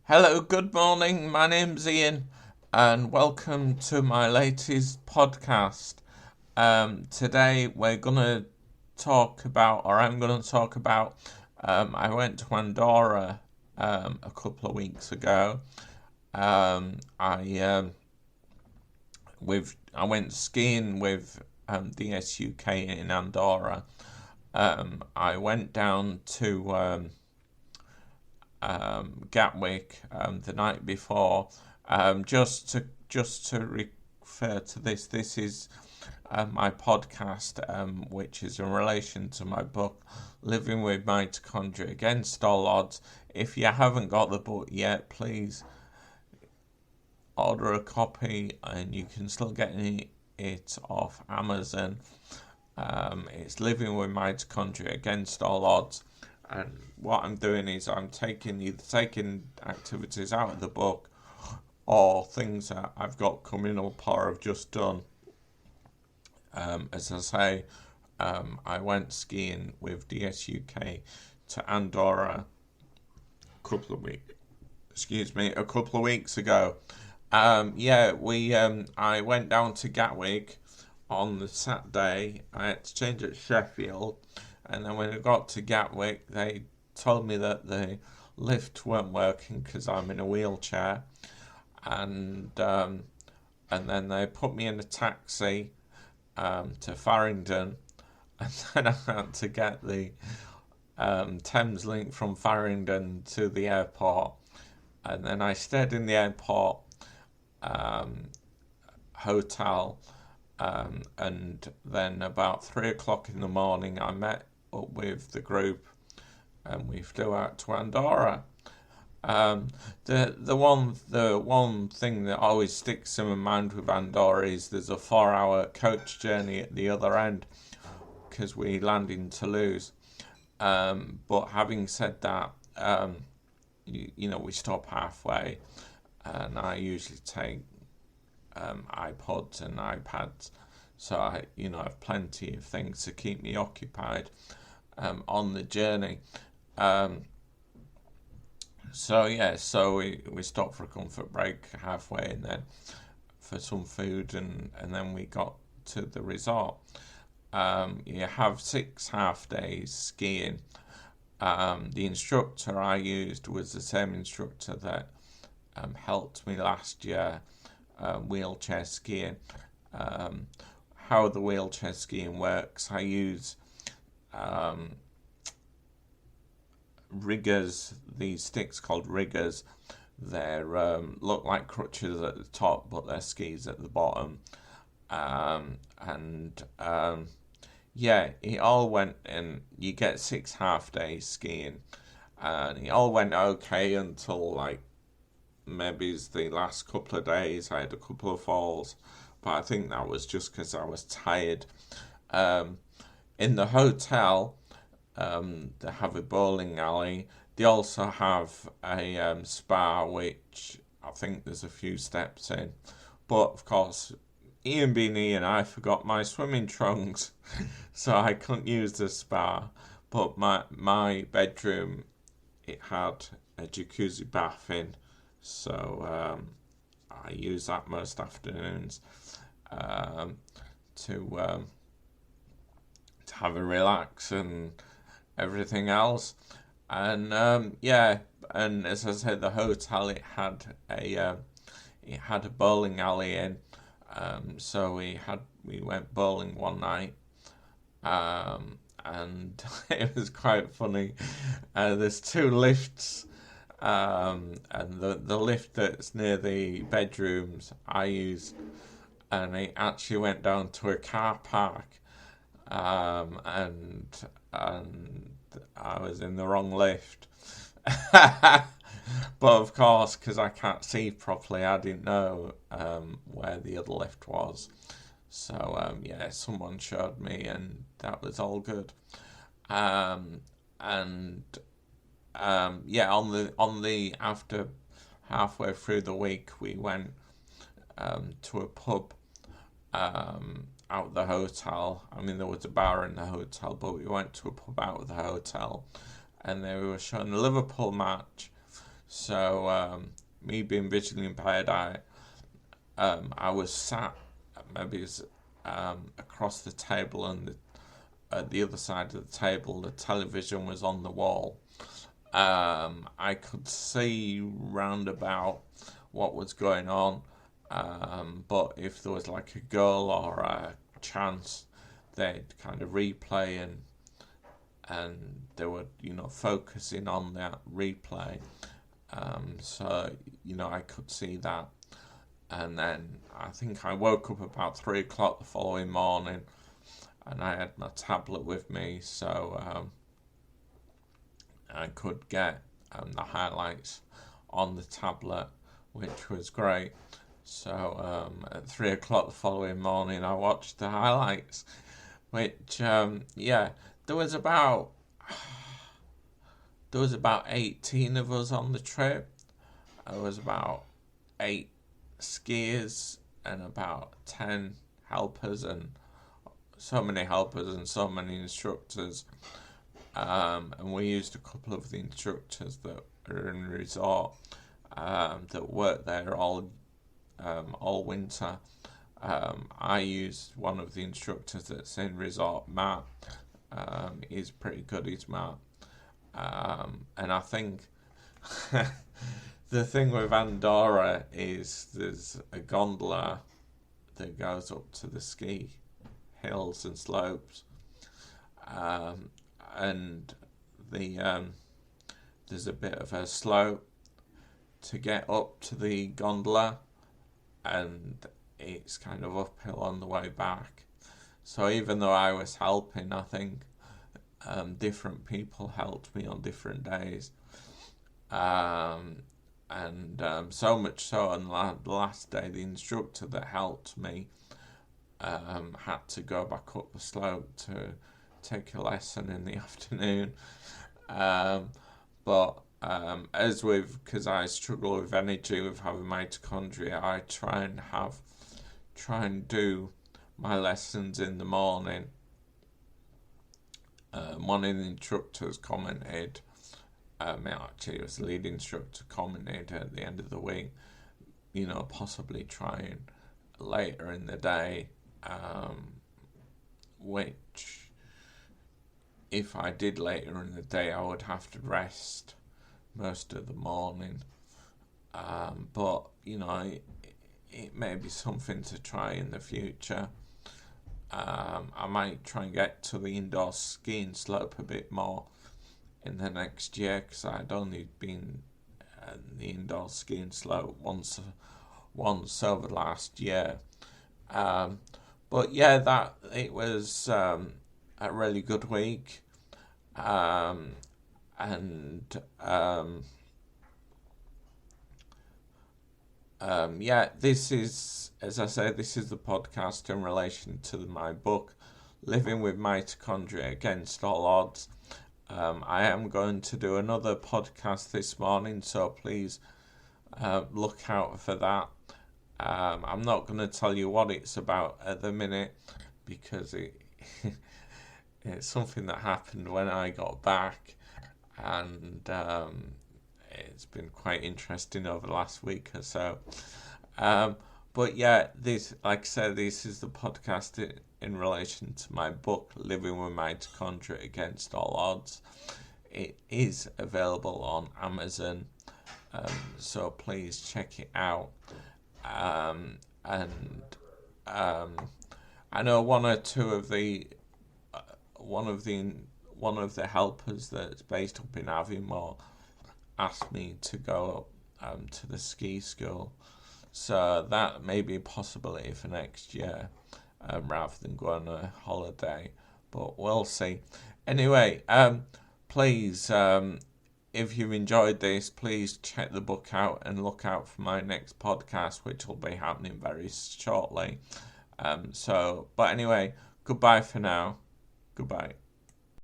Hello, good morning. My name's Ian, and welcome to my latest podcast. Today we're gonna talk about, or I'm gonna talk about. I went to Andorra a couple of weeks ago. I went skiing with DSUK in Andorra. I went down to Gatwick the night before. Just to refer to this, this is my podcast, which is in relation to my book, Living with Mitochondria Against All Odds. If you haven't got the book yet, please order a copy, and you can still get it off Amazon. It's Living with Mitochondria Against All Odds. And what I'm doing is I'm either taking activities out of the book or things that I've got coming up or have just done. As I say, I went skiing with DSUK to Andorra a couple of weeks ago. I went down to Gatwick on the Saturday. I had to change at Sheffield, and then when I got to Gatwick, they told me that the lift weren't working because I'm in a wheelchair, and then they put me in a taxi to Farringdon, and then I had to get the Thames Link from Farringdon to the airport, and then I stayed in the airport hotel, and then about 3 o'clock in the morning I met up with the group and we flew out to Andorra. The one thing that always sticks in my mind with Andorra is there's a 4 hour coach journey at the other end because we land in Toulouse. But having said that, we stop halfway, and I usually take iPods and iPads, so I have plenty of things to keep me occupied on the journey. So we stopped for a comfort break halfway, and then for some food, and then we got to the resort. You have 6 half days skiing. The instructor I used was the same instructor that helped me last year wheelchair skiing. How the wheelchair skiing works, I use riggers, these sticks called riggers. They look like crutches at the top, but they're skis at the bottom. It all went, and you get 6 half days skiing, and it all went okay until like maybe the last couple of days. I had a couple of falls, but I think that was just because I was tired. In the hotel, they have a bowling alley. They also have a spa, which I think there's a few steps in. But of course, Ian being Ian, I forgot my swimming trunks, so I couldn't use the spa. But my bedroom, it had a jacuzzi bath in, so I use that most afternoons to have a relax and everything else. And and as I said, the hotel, it had a bowling alley in. So we went bowling one night, and it was quite funny. There's 2 lifts, and the lift that's near the bedrooms I used, and it actually went down to a car park, and I was in the wrong lift. But of course, because I can't see properly, I didn't know where the other lift was. So someone showed me, and that was all good. And on the after halfway through the week, we went to a pub out of the hotel. I mean, there was a bar in the hotel, but we went to a pub out of the hotel, and they were showing the Liverpool match. So me being visually impaired, I was sat maybe across the table, and at the other side of the table, the television was on the wall. I could see round about what was going on, but if there was like a goal or a chance, they'd kind of replay, and they were focusing on that replay. So I could see that, and then I think I woke up about 3 o'clock the following morning, and I had my tablet with me, so I could get the highlights on the tablet, which was great. So at 3 o'clock the following morning, I watched the highlights, which there was about 18 of us on the trip. There was about 8 skiers and about 10 helpers, and so many helpers and so many instructors. And we used a couple of the instructors that are in the resort that work there all winter. I used one of the instructors that's in resort, Matt. He's pretty good, he's Matt. And I think the thing with Andorra is there's a gondola that goes up to the ski hills and slopes, and there's a bit of a slope to get up to the gondola, and it's kind of uphill on the way back. So even though I was helping, I think different people helped me on different days. And so much so on the last day, the instructor that helped me had to go back up the slope to take a lesson in the afternoon. But because I struggle with energy with having mitochondria, I try and do my lessons in the morning. One of the instructors commented, actually it was the lead instructor, commented at the end of the week, possibly trying later in the day, which if I did later in the day, I would have to rest most of the morning. But it may be something to try in the future. I might try and get to the indoor skiing slope a bit more in the next year, because I'd only been at the indoor skiing slope once over the last year. But yeah, that it was a really good week, this is, as I say, this is the podcast in relation to my book, Living with Mitochondria Against All Odds. I am going to do another podcast this morning, so please look out for that. I'm not going to tell you what it's about at the minute, because it's something that happened when I got back, and it's been quite interesting over the last week or so. But yeah, this, like I said, this is the podcast in relation to my book, Living with Mitochondria Against All Odds. It is available on Amazon, so please check it out. I know one of the helpers that's based up in Aviemore asked me to go up to the ski school, so that may be a possibility for next year, rather than go on a holiday, but we'll see. Anyway, please, if you've enjoyed this, please check the book out and look out for my next podcast, which will be happening very shortly. But anyway, goodbye for now. Goodbye.